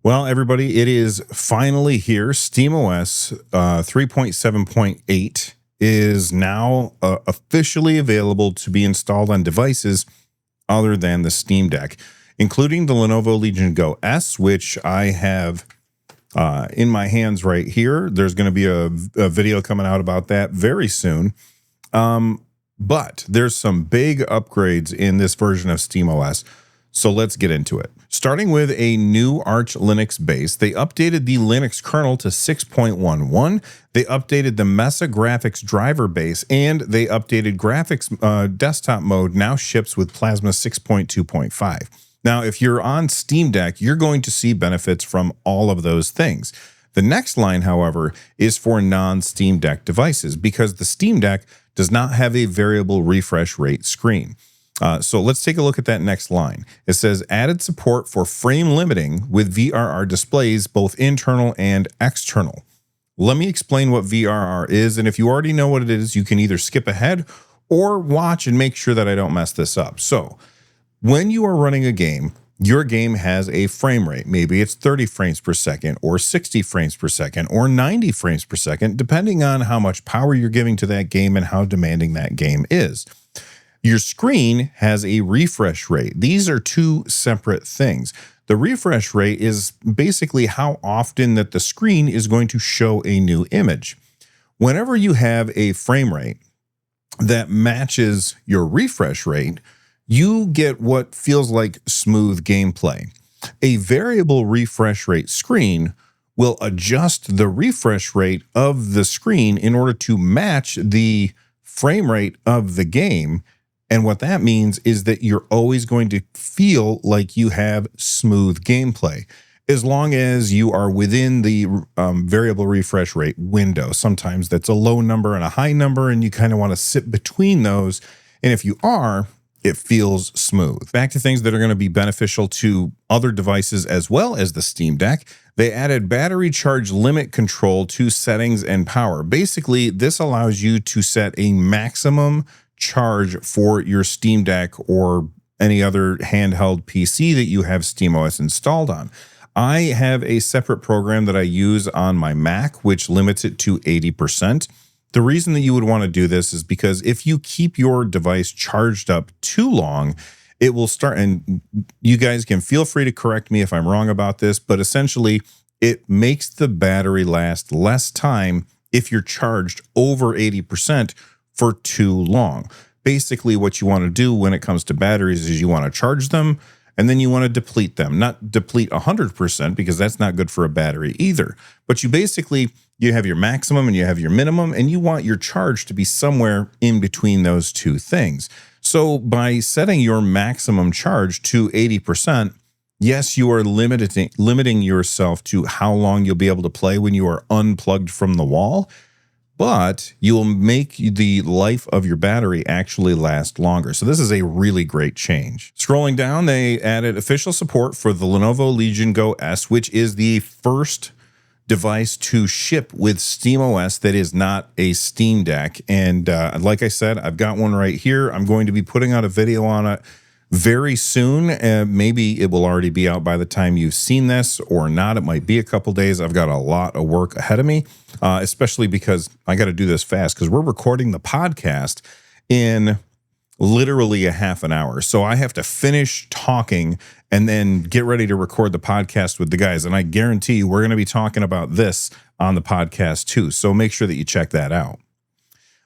Well, everybody, it is finally here. SteamOS 3.7.8 is now officially available to be installed on devices other than the Steam Deck, including the Lenovo Legion Go S, which I have in my hands right here. There's going to be a video coming out about that very soon. But there's some big upgrades in this version of SteamOS. So let's get into it. Starting with a new Arch Linux base, they updated the Linux kernel to 6.11. They updated the Mesa graphics driver base, and they updated graphics desktop mode now ships with Plasma 6.2.5. Now, if you're on Steam Deck, you're going to see benefits from all of those things. The next line, however, is for non-Steam Deck devices because the Steam Deck does not have a variable refresh rate screen. So let's take a look at that next line. It says added support for frame limiting with VRR displays, both internal and external. Let me explain what VRR is. And if you already know what it is, you can either skip ahead or watch and make sure that I don't mess this up. So when you are running a game, your game has a frame rate. Maybe it's 30 frames per second or 60 frames per second or 90 frames per second, depending on how much power you're giving to that game and how demanding that game is. Your screen has a refresh rate. These are two separate things. The refresh rate is basically how often that the screen is going to show a new image. Whenever you have a frame rate that matches your refresh rate, you get what feels like smooth gameplay. A variable refresh rate screen will adjust the refresh rate of the screen in order to match the frame rate of the game. And what that means is that you're always going to feel like you have smooth gameplay as long as you are within the variable refresh rate window. Sometimes that's a low number and a high number, and you kind of want to sit between those. And if you are, it feels smooth. Back to things that are going to be beneficial to other devices as well as the Steam Deck. They added battery charge limit control to settings and power. Basically, this allows you to set a maximum charge for your Steam Deck or any other handheld PC that you have SteamOS installed on. I have a separate program that I use on my Mac, which limits it to 80%. The reason that you would want to do this is because if you keep your device charged up too long, it will start, and you guys can feel free to correct me if I'm wrong about this, but essentially it makes the battery last less time if you're charged over 80% for too long. Basically, what you want to do when it comes to batteries is you want to charge them and then you want to deplete them. Not deplete 100% because that's not good for a battery either. But you have your maximum and you have your minimum, and you want your charge to be somewhere in between those two things. So by setting your maximum charge to 80%, yes, you are limiting yourself to how long you'll be able to play when you are unplugged from the wall, but you will make the life of your battery actually last longer. So this is a really great change. Scrolling down, they added official support for the Lenovo Legion Go S, which is the first device to ship with SteamOS that is not a Steam Deck. And like I said, I've got one right here. I'm going to be putting out a video on it very soon. Maybe it will already be out by the time you've seen this or not. It might be a couple days. I've got a lot of work ahead of me, especially because I got to do this fast because we're recording the podcast in literally a half an hour. So I have to finish talking and then get ready to record the podcast with the guys. And I guarantee you we're going to be talking about this on the podcast too. So make sure that you check that out.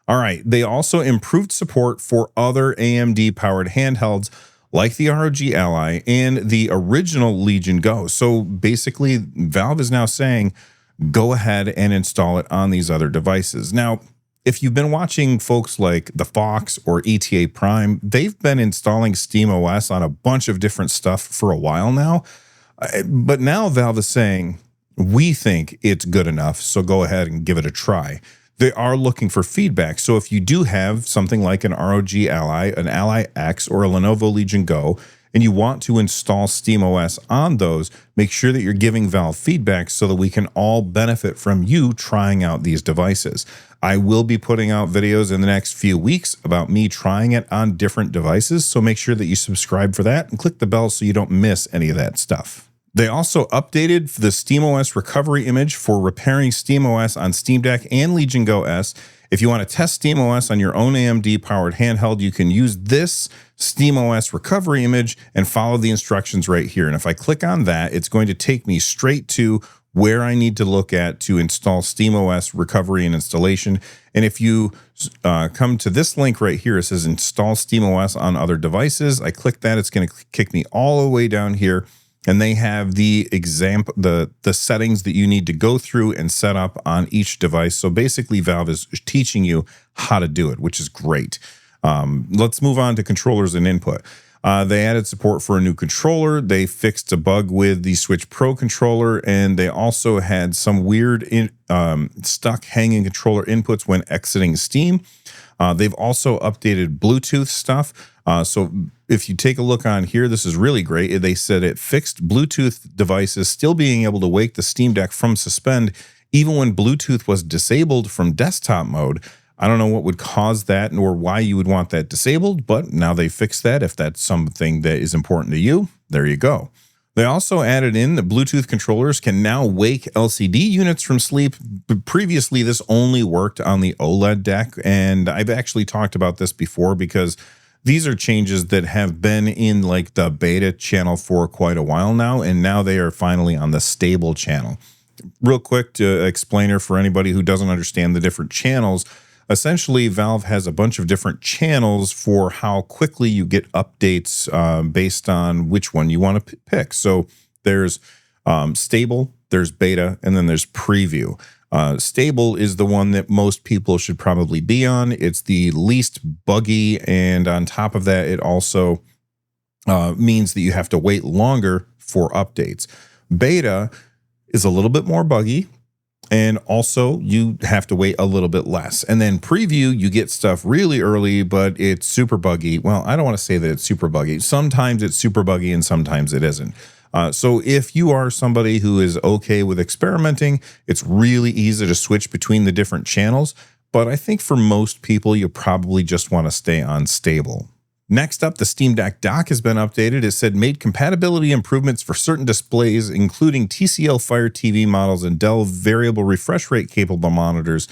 All right. They also improved support for other AMD powered handhelds like the ROG Ally and the original Legion Go. So basically, Valve is now saying, go ahead and install it on these other devices. Now, if you've been watching folks like the Fox or ETA Prime, they've been installing SteamOS on a bunch of different stuff for a while now. But now Valve is saying, we think it's good enough, so go ahead and give it a try. They are looking for feedback. So if you do have something like an ROG Ally, an Ally X, or a Lenovo Legion Go, and you want to install SteamOS on those, make sure that you're giving Valve feedback so that we can all benefit from you trying out these devices. I will be putting out videos in the next few weeks about me trying it on different devices, so make sure that you subscribe for that and click the bell so you don't miss any of that stuff. They also updated the SteamOS recovery image for repairing SteamOS on Steam Deck and Legion Go S. If you want to test SteamOS on your own AMD-powered handheld, you can use this SteamOS recovery image and follow the instructions right here. And if I click on that, it's going to take me straight to where I need to look at to install SteamOS recovery and installation. And if you come to this link right here, it says install SteamOS on other devices. I click that, it's going to kick me all the way down here. And they have the settings that you need to go through and set up on each device. So basically, Valve is teaching you how to do it, which is great. Let's move on to controllers and input. They added support for a new controller. They fixed a bug with the Switch Pro controller, and they also had some weird stuck hanging controller inputs when exiting Steam. They've also updated Bluetooth stuff. So if you take a look on here, this is really great. They said it fixed Bluetooth devices still being able to wake the Steam Deck from suspend, even when Bluetooth was disabled from desktop mode. I don't know what would cause that nor why you would want that disabled, but now they fixed that. If that's something that is important to you, there you go. They also added in the Bluetooth controllers can now wake LCD units from sleep. Previously, this only worked on the OLED deck, and I've actually talked about this before because these are changes that have been in like the beta channel for quite a while now, and now they are finally on the stable channel. Real quick to explainer for anybody who doesn't understand the different channels. Essentially, Valve has a bunch of different channels for how quickly you get updates based on which one you want to pick. So there's stable, there's beta, and then there's preview. Stable is the one that most people should probably be on. It's the least buggy, and on top of that, it also means that you have to wait longer for updates. Beta is a little bit more buggy, and also you have to wait a little bit less. And then preview, you get stuff really early, but it's super buggy. Well, I don't want to say that it's super buggy. Sometimes it's super buggy and sometimes it isn't. So if you are somebody who is okay with experimenting, it's really easy to switch between the different channels. But I think for most people, you probably just want to stay on stable. Next up, the Steam Deck dock has been updated. It said made compatibility improvements for certain displays, including TCL Fire TV models and Dell variable refresh rate capable monitors.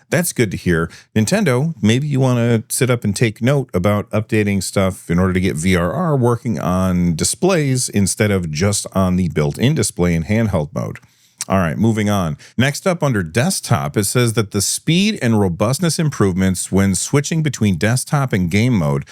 That's good to hear. Nintendo, maybe you want to sit up and take note about updating stuff in order to get VRR working on displays instead of just on the built-in display in handheld mode. All right, moving on. Next up under desktop, it says that the speed and robustness improvements when switching between desktop and game mode.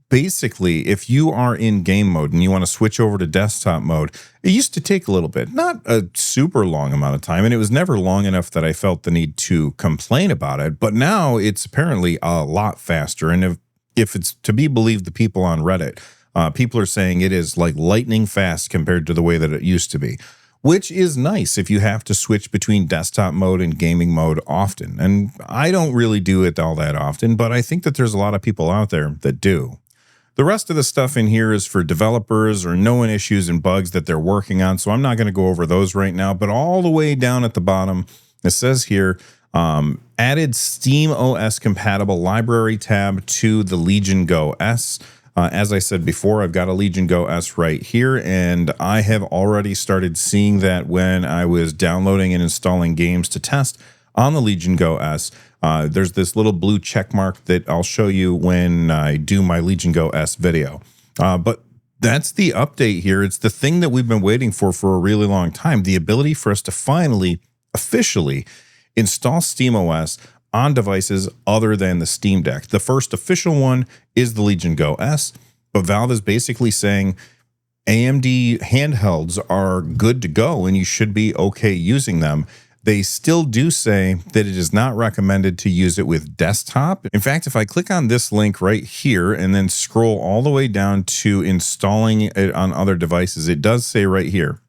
Basically, if you are in game mode and you want to switch over to desktop mode, it used to take a little bit, not a super long amount of time, and it was never long enough that I felt the need to complain about it, but now it's apparently a lot faster. And if it's to be believed the people on Reddit, people are saying it is like lightning fast compared to the way that it used to be, which is nice if you have to switch between desktop mode and gaming mode often. And I don't really do it all that often, but I think that there's a lot of people out there that do. The rest of the stuff in here is for developers or known issues and bugs that they're working on, so I'm not going to go over those right now. But all the way down at the bottom, it says here, added SteamOS compatible library tab to the Legion Go S. As I said before, I've got a Legion Go S right here, and I have already started seeing that when I was downloading and installing games to test on the Legion Go S. There's this little blue check mark that I'll show you when I do my Legion Go S video. But that's the update here. It's the thing that we've been waiting for a really long time. The ability for us to finally, officially install SteamOS on devices other than the Steam Deck. The first official one is the Legion Go S, but Valve is basically saying AMD handhelds are good to go and you should be okay using them. They still do say that it is not recommended to use it with desktop. In fact, if I click on this link right here and then scroll all the way down to installing it on other devices, it does say right here,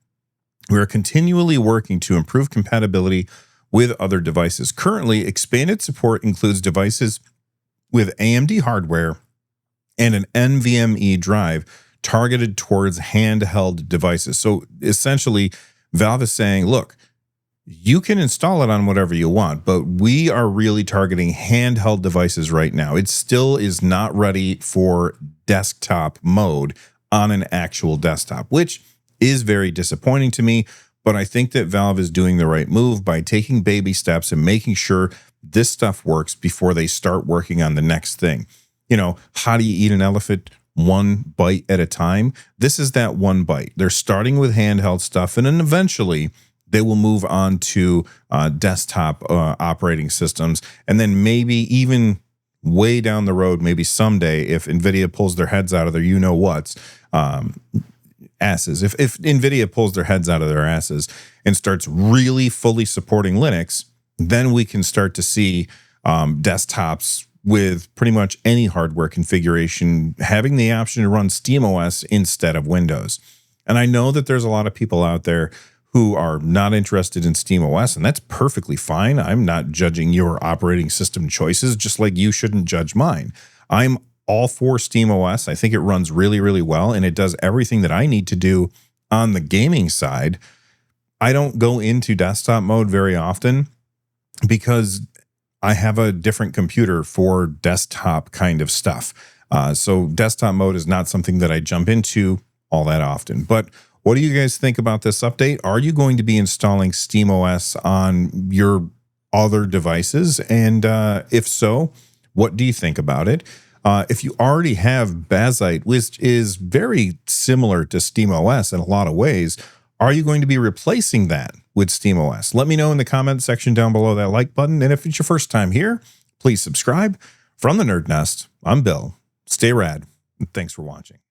we are continually working to improve compatibility with other devices. Currently, expanded support includes devices with AMD hardware and an NVMe drive targeted towards handheld devices. So essentially, Valve is saying, look, you can install it on whatever you want, but we are really targeting handheld devices right now. It still is not ready for desktop mode on an actual desktop, which is very disappointing to me. But I think that Valve is doing the right move by taking baby steps and making sure this stuff works before they start working on the next thing. You know, how do you eat an elephant? One bite at a time. This is that one bite. They're starting with handheld stuff, and then eventually they will move on to desktop operating systems, and then maybe even way down the road, maybe someday, if NVIDIA pulls their heads out of their you-know-whats, asses. If NVIDIA pulls their heads out of their asses and starts really fully supporting Linux, then we can start to see desktops with pretty much any hardware configuration having the option to run SteamOS instead of Windows. And I know that there's a lot of people out there who are not interested in SteamOS, and that's perfectly fine. I'm not judging your operating system choices, just like you shouldn't judge mine. I'm all for SteamOS. I think it runs really, really well, and it does everything that I need to do on the gaming side. I don't go into desktop mode very often because I have a different computer for desktop kind of stuff. So desktop mode is not something that I jump into all that often. But what do you guys think about this update? Are you going to be installing SteamOS on your other devices? And if so, what do you think about it? If you already have Bazite, which is very similar to SteamOS in a lot of ways, are you going to be replacing that with SteamOS? Let me know in the comment section down below that like button. And if it's your first time here, please subscribe. From the Nerd Nest, I'm Bill. Stay rad, and thanks for watching.